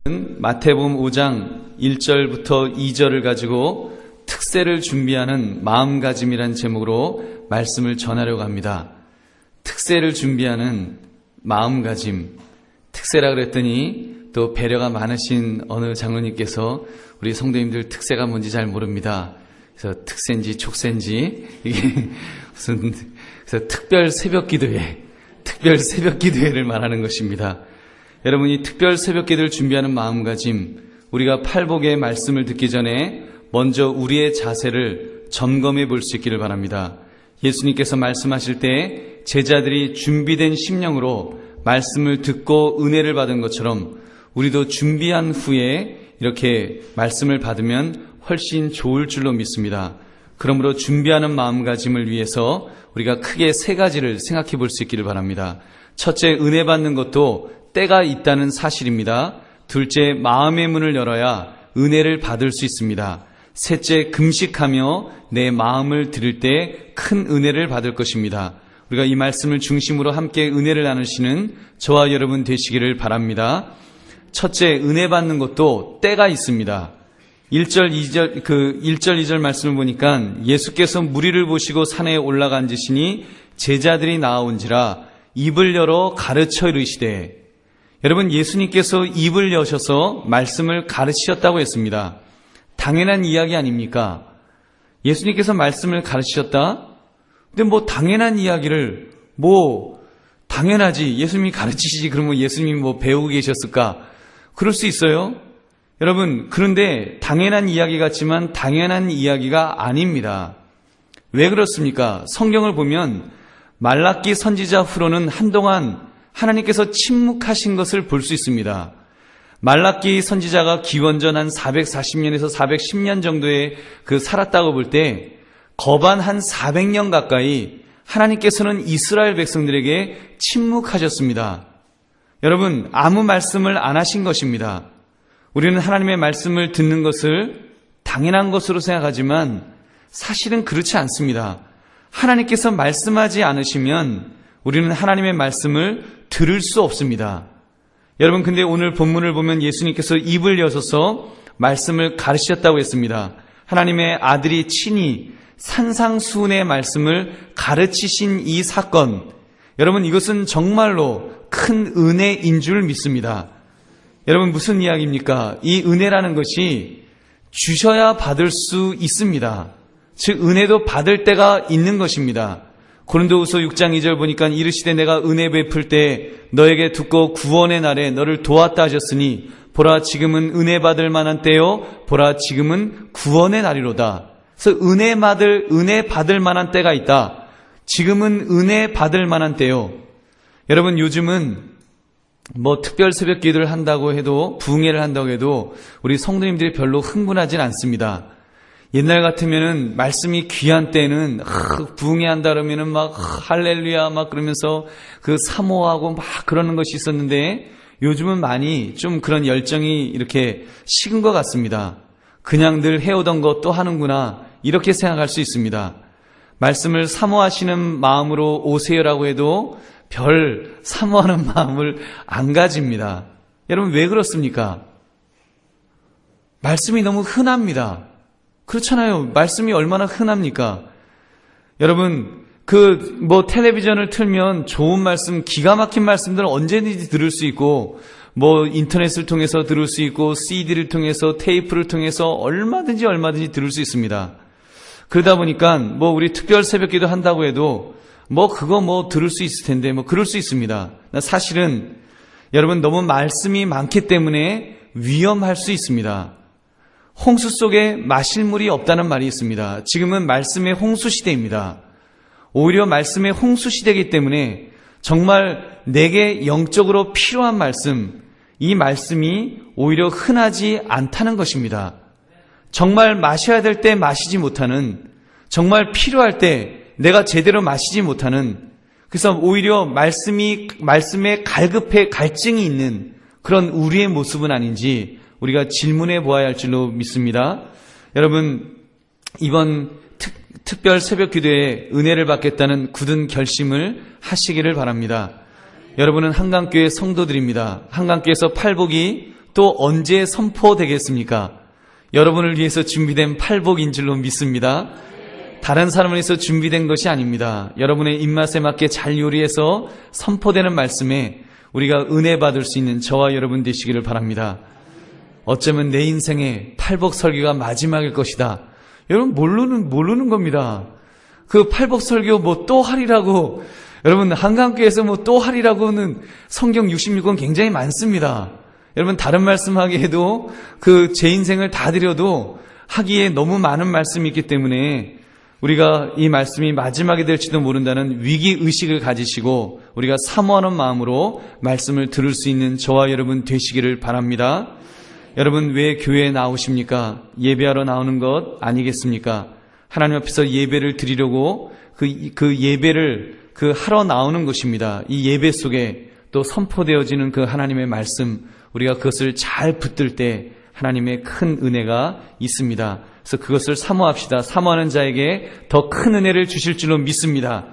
마태복음 5장 1절부터 2절을 가지고 특세를 준비하는 마음가짐이란 제목으로 말씀을 전하려고 합니다. 특세를 준비하는 마음가짐. 특세라 그랬더니 또 배려가 많으신 어느 장로님께서 우리 성도님들 특세가 뭔지 잘 모릅니다. 그래서 특세인지 촉세인지 이게 무슨 그래서 특별 새벽 기도회를 말하는 것입니다. 여러분이 특별 새벽 기도를 준비하는 마음가짐, 우리가 팔복의 말씀을 듣기 전에 먼저 우리의 자세를 점검해 볼 수 있기를 바랍니다. 예수님께서 말씀하실 때 제자들이 준비된 심령으로 말씀을 듣고 은혜를 받은 것처럼 우리도 준비한 후에 이렇게 말씀을 받으면 훨씬 좋을 줄로 믿습니다. 그러므로 준비하는 마음가짐을 위해서 우리가 크게 세 가지를 생각해 볼 수 있기를 바랍니다. 첫째, 은혜 받는 것도 때가 있다는 사실입니다. 둘째, 마음의 문을 열어야 은혜를 받을 수 있습니다. 셋째, 금식하며 내 마음을 드릴 때 큰 은혜를 받을 것입니다. 우리가 이 말씀을 중심으로 함께 은혜를 나누시는 저와 여러분 되시기를 바랍니다. 첫째, 은혜 받는 것도 때가 있습니다. 1절, 2절 말씀을 보니까 예수께서 무리를 보시고 산에 올라가 앉으시니 제자들이 나아온지라 입을 열어 가르쳐 이르시되. 여러분, 예수님께서 입을 여셔서 말씀을 가르치셨다고 했습니다. 당연한 이야기 아닙니까? 예수님께서 말씀을 가르치셨다? 근데 당연한 이야기를 당연하지 예수님이 가르치시지 그러면 예수님이 배우고 계셨을까? 그럴 수 있어요. 여러분, 그런데 당연한 이야기 같지만 당연한 이야기가 아닙니다. 왜 그렇습니까? 성경을 보면 말라기 선지자 후로는 한동안 하나님께서 침묵하신 것을 볼 수 있습니다. 말라기 선지자가 기원전 한 440년에서 410년 정도에 살았다고 볼 때 거반 한 400년 가까이 하나님께서는 이스라엘 백성들에게 침묵하셨습니다. 여러분, 아무 말씀을 안 하신 것입니다. 우리는 하나님의 말씀을 듣는 것을 당연한 것으로 생각하지만 사실은 그렇지 않습니다. 하나님께서 말씀하지 않으시면 우리는 하나님의 말씀을 들을 수 없습니다. 여러분, 근데 오늘 본문을 보면 예수님께서 입을 여셔서 말씀을 가르치셨다고 했습니다. 하나님의 아들이 친히 산상수훈의 말씀을 가르치신 이 사건, 여러분, 이것은 정말로 큰 은혜인 줄 믿습니다. 여러분, 무슨 이야기입니까? 이 은혜라는 것이 주셔야 받을 수 있습니다. 즉, 은혜도 받을 때가 있는 것입니다. 고린도후서 6장 2절 보니까 이르시되 내가 은혜 베풀 때 너에게 듣고 구원의 날에 너를 도왔다 하셨으니 보라 지금은 은혜 받을 만한 때요 보라 지금은 구원의 날이로다. 그래서 은혜 받을 만한 때가 있다. 지금은 은혜 받을 만한 때요. 여러분, 요즘은 특별 새벽 기도를 한다고 해도 부흥회를 한다고 해도 우리 성도님들이 별로 흥분하진 않습니다. 옛날 같으면은 말씀이 귀한 때는 부흥회 한다 그러면은 할렐루야 그러면서 사모하고 그러는 것이 있었는데 요즘은 많이 좀 그런 열정이 이렇게 식은 것 같습니다. 그냥 늘 해오던 것 또 하는구나 이렇게 생각할 수 있습니다. 말씀을 사모하시는 마음으로 오세요라고 해도 별 사모하는 마음을 안 가집니다. 여러분, 왜 그렇습니까? 말씀이 너무 흔합니다. 그렇잖아요. 말씀이 얼마나 흔합니까? 여러분, 텔레비전을 틀면 좋은 말씀, 기가 막힌 말씀들은 언제든지 들을 수 있고, 인터넷을 통해서 들을 수 있고, CD를 통해서, 테이프를 통해서 얼마든지 들을 수 있습니다. 그러다 보니까, 우리 특별 새벽 기도 한다고 해도, 그거 들을 수 있을 텐데, 그럴 수 있습니다. 사실은, 여러분, 너무 말씀이 많기 때문에 위험할 수 있습니다. 홍수 속에 마실 물이 없다는 말이 있습니다. 지금은 말씀의 홍수 시대입니다. 오히려 말씀의 홍수 시대이기 때문에 정말 내게 영적으로 필요한 말씀, 이 말씀이 오히려 흔하지 않다는 것입니다. 정말 마셔야 될 때 마시지 못하는, 정말 필요할 때 내가 제대로 마시지 못하는, 그래서 오히려 말씀에 갈증이 있는 그런 우리의 모습은 아닌지 우리가 질문해 보아야 할 줄로 믿습니다. 여러분, 이번 특별 새벽 기도에 은혜를 받겠다는 굳은 결심을 하시기를 바랍니다. 여러분은 한강교회 성도들입니다. 한강교회에서 팔복이 또 언제 선포되겠습니까? 여러분을 위해서 준비된 팔복인 줄로 믿습니다. 다른 사람을 위해서 준비된 것이 아닙니다. 여러분의 입맛에 맞게 잘 요리해서 선포되는 말씀에 우리가 은혜 받을 수 있는 저와 여러분 되시기를 바랍니다. 어쩌면 내 인생의 팔복 설교가 마지막일 것이다. 여러분 모르는 겁니다. 그 팔복 설교 뭐 또 하리라고, 여러분 한강교회에서 뭐 또 하리라고는 성경 66권 굉장히 많습니다. 여러분 다른 말씀하게 해도 그 제 인생을 다 드려도 하기에 너무 많은 말씀이 있기 때문에 우리가 이 말씀이 마지막이 될지도 모른다는 위기의식을 가지시고 우리가 사모하는 마음으로 말씀을 들을 수 있는 저와 여러분 되시기를 바랍니다. 여러분 왜 교회에 나오십니까? 예배하러 나오는 것 아니겠습니까? 하나님 앞에서 예배를 드리려고 그 예배를 하러 나오는 것입니다. 이 예배 속에 또 선포되어지는 그 하나님의 말씀, 우리가 그것을 잘 붙들 때 하나님의 큰 은혜가 있습니다. 그래서 그것을 사모합시다. 사모하는 자에게 더 큰 은혜를 주실 줄로 믿습니다.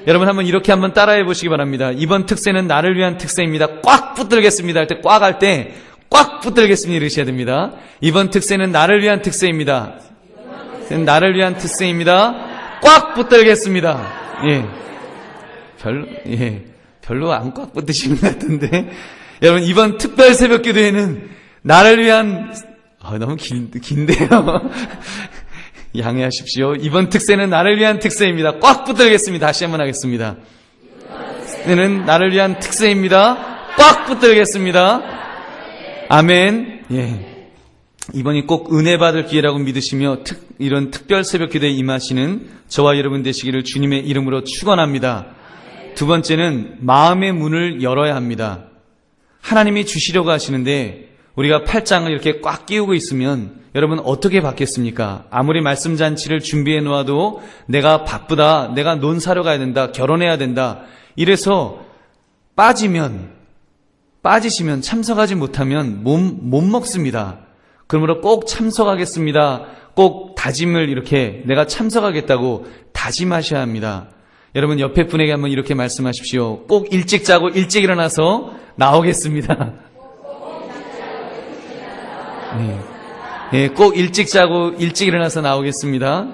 여러분 이렇게 한번 따라해 보시기 바랍니다. 이번 특세는 나를 위한 특세입니다. 꽉 붙들겠습니다. 할 때 꽉 할 때 꽉 붙들겠습니다. 이러셔야 됩니다. 이번 특세는 나를 위한 특세입니다. 나를 위한 특세입니다. 꽉 붙들겠습니다. 별로 안 꽉 붙드시는 것 같은데. 여러분 이번 특별 새벽 기도회는 나를 위한 너무 긴데요. 양해하십시오. 이번 특세는 나를 위한 특세입니다. 꽉 붙들겠습니다. 다시 한번 하겠습니다. 특세는 나를 위한 특세입니다. 꽉 붙들겠습니다. 아멘. 이번이 꼭 은혜 받을 기회라고 믿으시며 이런 특별 새벽 기도에 임하시는 저와 여러분 되시기를 주님의 이름으로 축원합니다. 두 번째는 마음의 문을 열어야 합니다. 하나님이 주시려고 하시는데 우리가 팔짱을 이렇게 꽉 끼우고 있으면 여러분 어떻게 받겠습니까? 아무리 말씀 잔치를 준비해 놓아도 내가 바쁘다, 내가 논 사러 가야 된다, 결혼해야 된다, 이래서 빠지시면 참석하지 못하면 못 먹습니다. 그러므로 꼭 참석하겠습니다. 꼭 다짐을 이렇게 내가 참석하겠다고 다짐하셔야 합니다. 여러분 옆에 분에게 한번 이렇게 말씀하십시오. 꼭 일찍 자고 일찍 일어나서 나오겠습니다. 꼭 일찍 자고 일찍 일어나서 나오겠습니다.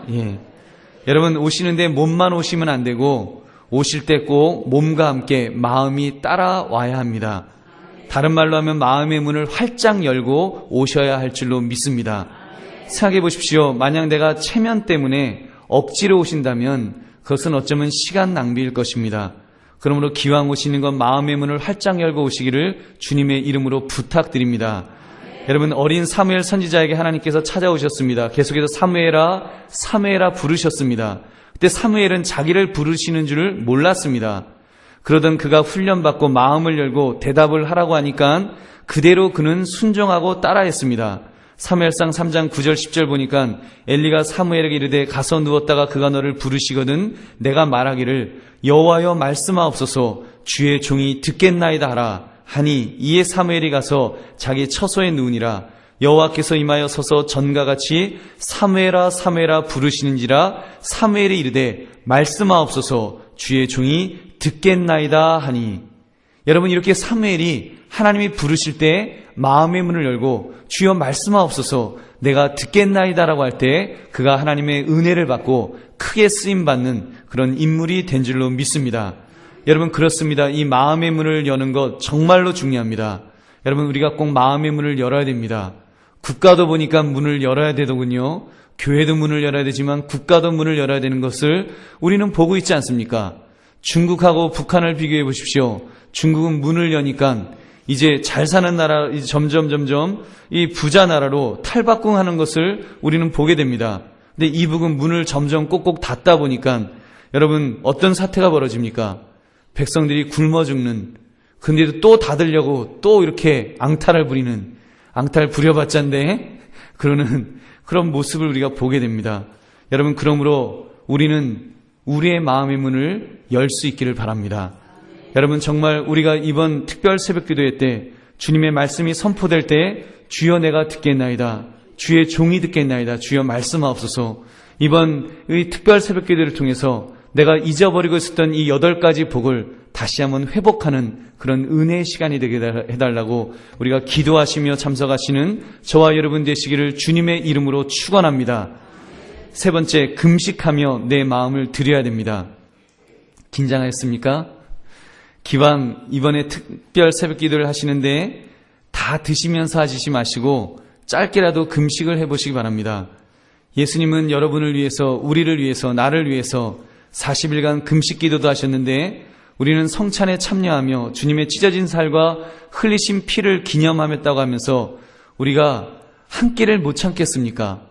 여러분 오시는데 몸만 오시면 안 되고 오실 때 꼭 몸과 함께 마음이 따라와야 합니다. 다른 말로 하면 마음의 문을 활짝 열고 오셔야 할 줄로 믿습니다. 생각해 보십시오. 만약 내가 체면 때문에 억지로 오신다면 그것은 어쩌면 시간 낭비일 것입니다. 그러므로 기왕 오시는 건 마음의 문을 활짝 열고 오시기를 주님의 이름으로 부탁드립니다. 여러분 어린 사무엘 선지자에게 하나님께서 찾아오셨습니다. 계속해서 사무엘아 부르셨습니다. 그때 사무엘은 자기를 부르시는 줄을 몰랐습니다. 그러던 그가 훈련받고 마음을 열고 대답을 하라고 하니까 그대로 그는 순종하고 따라했습니다. 사무엘상 3장 9절 10절 보니까 엘리가 사무엘에게 이르되 가서 누웠다가 그가 너를 부르시거든 내가 말하기를 여호와여 말씀하옵소서 주의 종이 듣겠나이다 하라 하니 이에 사무엘이 가서 자기 처소에 누우니라. 여호와께서 임하여 서서 전과 같이 사무엘아 사무엘아 부르시는지라. 사무엘이 이르되 말씀하옵소서 주의 종이 듣겠나이다 하니. 여러분 이렇게 사무엘이 하나님이 부르실 때 마음의 문을 열고 주여 말씀하옵소서 내가 듣겠나이다라고 할 때 그가 하나님의 은혜를 받고 크게 쓰임받는 그런 인물이 된 줄로 믿습니다. 여러분 그렇습니다. 이 마음의 문을 여는 것 정말로 중요합니다. 여러분 우리가 꼭 마음의 문을 열어야 됩니다. 국가도 보니까 문을 열어야 되더군요. 교회도 문을 열어야 되지만 국가도 문을 열어야 되는 것을 우리는 보고 있지 않습니까? 중국하고 북한을 비교해 보십시오. 중국은 문을 여니까 이제 잘 사는 나라 점점 이 부자 나라로 탈바꿈하는 것을 우리는 보게 됩니다. 근데 이북은 문을 점점 꼭꼭 닫다 보니까 여러분 어떤 사태가 벌어집니까? 백성들이 굶어 죽는, 근데도 또 닫으려고 또 이렇게 앙탈을 부리는, 앙탈 부려봤자인데 그러는 그런 모습을 우리가 보게 됩니다. 여러분 그러므로 우리는 우리의 마음의 문을 열 수 있기를 바랍니다. 여러분 정말 우리가 이번 특별 새벽기도회 때 주님의 말씀이 선포될 때 주여 내가 듣겠나이다, 주의 종이 듣겠나이다, 주여 말씀하옵소서. 이번 이 특별 새벽기도를 통해서 내가 잊어버리고 있었던 이 8가지 복을 다시 한번 회복하는 그런 은혜의 시간이 되게 해달라고 우리가 기도하시며 참석하시는 저와 여러분 되시기를 주님의 이름으로 축원합니다. 세 번째, 금식하며 내 마음을 드려야 됩니다. 긴장하셨습니까? 기왕 이번에 특별 새벽 기도를 하시는데 다 드시면서 하시지 마시고 짧게라도 금식을 해보시기 바랍니다. 예수님은 여러분을 위해서, 우리를 위해서, 나를 위해서 40일간 금식 기도도 하셨는데 우리는 성찬에 참여하며 주님의 찢어진 살과 흘리신 피를 기념하였다고 하면서 우리가 한 끼를 못 참겠습니까?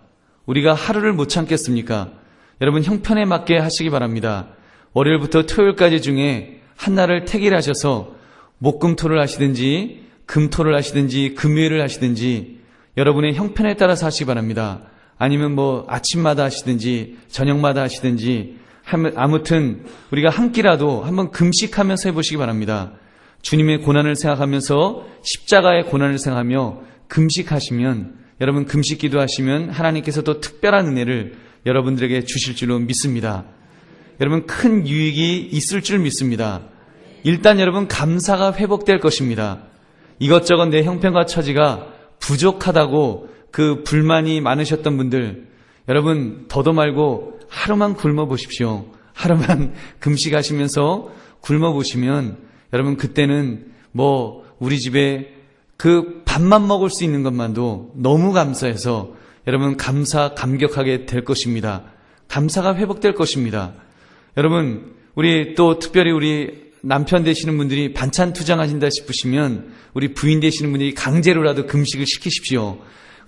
우리가 하루를 못 참겠습니까? 여러분 형편에 맞게 하시기 바랍니다. 월요일부터 토요일까지 중에 한 날을 택일하셔서 목금토를 하시든지 금토를 하시든지 금요일을 하시든지 여러분의 형편에 따라서 하시기 바랍니다. 아니면 뭐 아침마다 하시든지 저녁마다 하시든지 아무튼 우리가 한 끼라도 한번 금식하면서 해보시기 바랍니다. 주님의 고난을 생각하면서 십자가의 고난을 생각하며 금식하시면, 여러분 금식 기도하시면 하나님께서 또 특별한 은혜를 여러분들에게 주실 줄로 믿습니다. 여러분 큰 유익이 있을 줄 믿습니다. 일단 여러분 감사가 회복될 것입니다. 이것저것 내 형편과 처지가 부족하다고 그 불만이 많으셨던 분들, 여러분 더도 말고 하루만 굶어 보십시오. 하루만 금식하시면서 굶어 보시면 여러분 그때는 뭐 우리 집에 그 밥만 먹을 수 있는 것만도 너무 감사해서 여러분 감격하게 될 것입니다. 감사가 회복될 것입니다. 여러분 우리 또 특별히 우리 남편 되시는 분들이 반찬 투정하신다 싶으시면 우리 부인 되시는 분들이 강제로라도 금식을 시키십시오.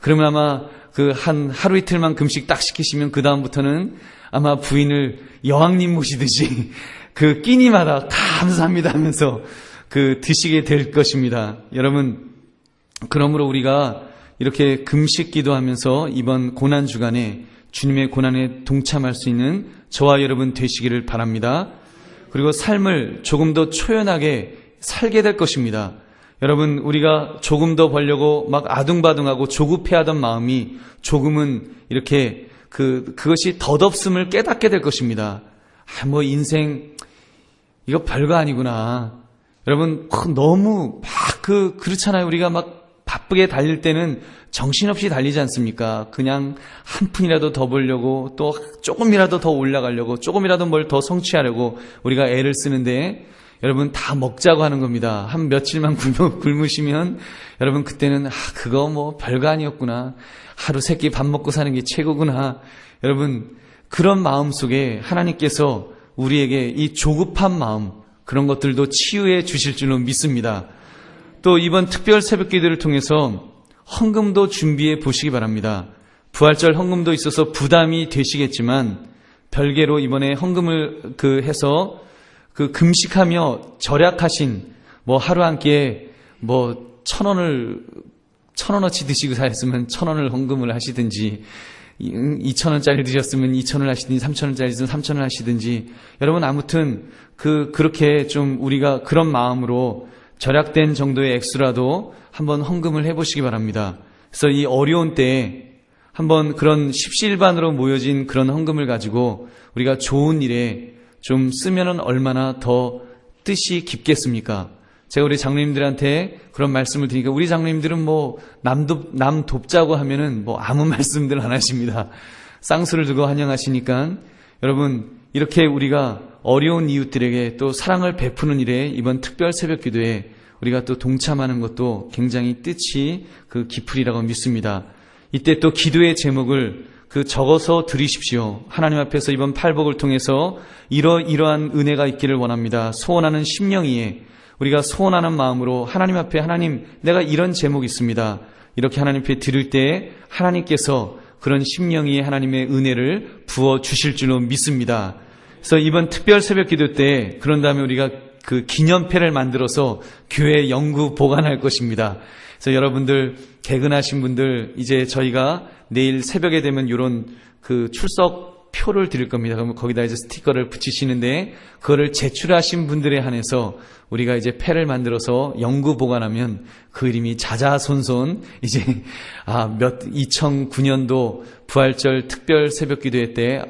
그러면 아마 그 하루 이틀만 금식 딱 시키시면 그 다음부터는 아마 부인을 여왕님 모시듯이 그 끼니마다 감사합니다 하면서 그 드시게 될 것입니다. 여러분 그러므로 우리가 이렇게 금식 기도하면서 이번 고난 주간에 주님의 고난에 동참할 수 있는 저와 여러분 되시기를 바랍니다. 그리고 삶을 조금 더 초연하게 살게 될 것입니다. 여러분 우리가 조금 더 벌려고 막 아둥바둥하고 조급해하던 마음이 조금은 이렇게 그것이 덧없음을 깨닫게 될 것입니다. 뭐 인생 이거 별거 아니구나. 여러분 너무 막 그렇잖아요. 우리가 막 바쁘게 달릴 때는 정신없이 달리지 않습니까? 그냥 한 푼이라도 더 벌려고, 또 조금이라도 더 올라가려고, 조금이라도 뭘 더 성취하려고 우리가 애를 쓰는데 여러분 다 먹자고 하는 겁니다. 한 며칠만 굶으시면 여러분 그때는 그거 뭐 별거 아니었구나. 하루 세 끼 밥 먹고 사는 게 최고구나. 여러분 그런 마음 속에 하나님께서 우리에게 이 조급한 마음, 그런 것들도 치유해 주실 줄로 믿습니다. 또 이번 특별 새벽 기도를 통해서 헌금도 준비해 보시기 바랍니다. 부활절 헌금도 있어서 부담이 되시겠지만 별개로 이번에 헌금을 해서 금식하며 절약하신 뭐 하루 한 끼에 뭐 1,000원어치 드시고 사셨으면 1,000원을 헌금을 하시든지 2,000원짜리 드셨으면 2,000원을 하시든지 3,000원짜리 드시면 3,000원 하시든지 여러분 아무튼 그렇게 좀 우리가 그런 마음으로 절약된 정도의 액수라도 한번 헌금을 해보시기 바랍니다. 그래서 이 어려운 때에 한번 그런 십시일반으로 모여진 그런 헌금을 가지고 우리가 좋은 일에 좀 쓰면은 얼마나 더 뜻이 깊겠습니까? 제가 우리 장로님들한테 그런 말씀을 드리니까 우리 장로님들은 뭐 남 돕자고 하면은 뭐 아무 말씀들 안 하십니다. 쌍수를 두고 환영하시니까 여러분 이렇게 우리가 어려운 이웃들에게 또 사랑을 베푸는 일에 이번 특별 새벽 기도에 우리가 또 동참하는 것도 굉장히 뜻이 깊으리라고 믿습니다. 이때 또 기도의 제목을 적어서 드리십시오. 하나님 앞에서 이번 팔복을 통해서 이러한 은혜가 있기를 원합니다. 소원하는 심령이에 우리가 소원하는 마음으로 하나님 앞에 하나님 내가 이런 제목이 있습니다. 이렇게 하나님 앞에 드릴 때 하나님께서 그런 심령이에 하나님의 은혜를 부어 주실 줄로 믿습니다. 그래서 이번 특별 새벽 기도 때 그런 다음에 우리가 기념패를 만들어서 교회에 영구 보관할 것입니다. 그래서 여러분들 개근하신 분들 이제 저희가 내일 새벽에 되면 이런 출석 표를 드릴 겁니다. 그러면 거기다 이제 스티커를 붙이시는데 그거를 제출하신 분들에 한해서 우리가 이제 패를 만들어서 영구 보관하면 그 이름이 자자손손 이제 2009년도 부활절 특별 새벽 기도회 때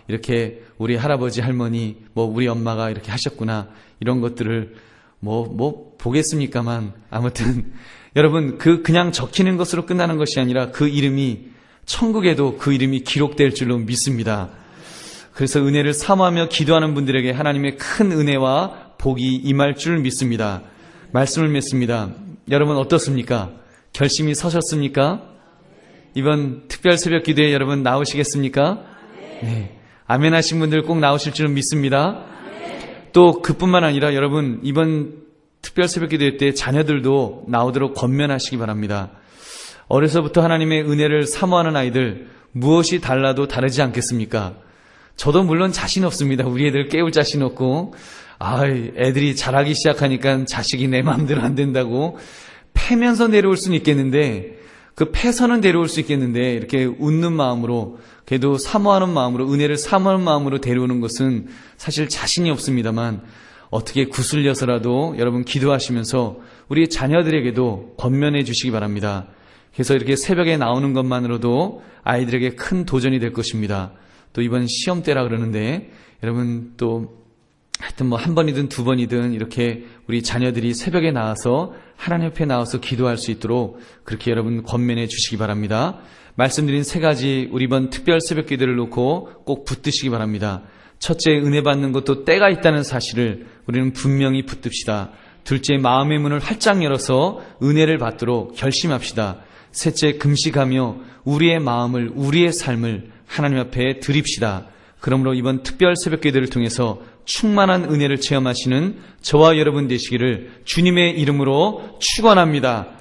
이렇게 우리 할아버지 할머니 우리 엄마가 이렇게 하셨구나 이런 것들을 보겠습니까만 아무튼 여러분 그냥 적히는 것으로 끝나는 것이 아니라 그 이름이 천국에도 그 이름이 기록될 줄로 믿습니다. 그래서 은혜를 사모하며 기도하는 분들에게 하나님의 큰 은혜와 복이 임할 줄 믿습니다. 말씀을 맺습니다. 여러분 어떻습니까? 결심이 서셨습니까? 이번 특별 새벽 기도에 여러분 나오시겠습니까? 네. 아멘 하신 분들 꼭 나오실 줄 믿습니다. 또 그뿐만 아니라 여러분 이번 특별 새벽 기도 때 자녀들도 나오도록 권면하시기 바랍니다. 어려서부터 하나님의 은혜를 사모하는 아이들 무엇이 달라도 다르지 않겠습니까? 저도 물론 자신 없습니다. 우리 애들 깨울 자신 없고 애들이 자라기 시작하니까 자식이 내 마음대로 안 된다고 패면서 내려올 수는 있겠는데 그 패서는 내려올 수 있겠는데 이렇게 웃는 마음으로 그래도 사모하는 마음으로 은혜를 사모하는 마음으로 데려오는 것은 사실 자신이 없습니다만 어떻게 구슬려서라도 여러분 기도하시면서 우리 자녀들에게도 권면해 주시기 바랍니다. 그래서 이렇게 새벽에 나오는 것만으로도 아이들에게 큰 도전이 될 것입니다. 또 이번 시험 때라 그러는데 여러분 또 하여튼 한 번이든 두 번이든 이렇게 우리 자녀들이 새벽에 나와서 하나님 앞에 나와서 기도할 수 있도록 그렇게 여러분 권면해 주시기 바랍니다. 말씀드린 세 가지 우리 이번 특별 새벽 기도를 놓고 꼭 붙드시기 바랍니다. 첫째, 은혜 받는 것도 때가 있다는 사실을 우리는 분명히 붙듭시다. 둘째, 마음의 문을 활짝 열어서 은혜를 받도록 결심합시다. 셋째, 금식하며 우리의 마음을 우리의 삶을 하나님 앞에 드립시다. 그러므로 이번 특별 새벽 기도를 통해서 충만한 은혜를 체험하시는 저와 여러분 되시기를 주님의 이름으로 축원합니다.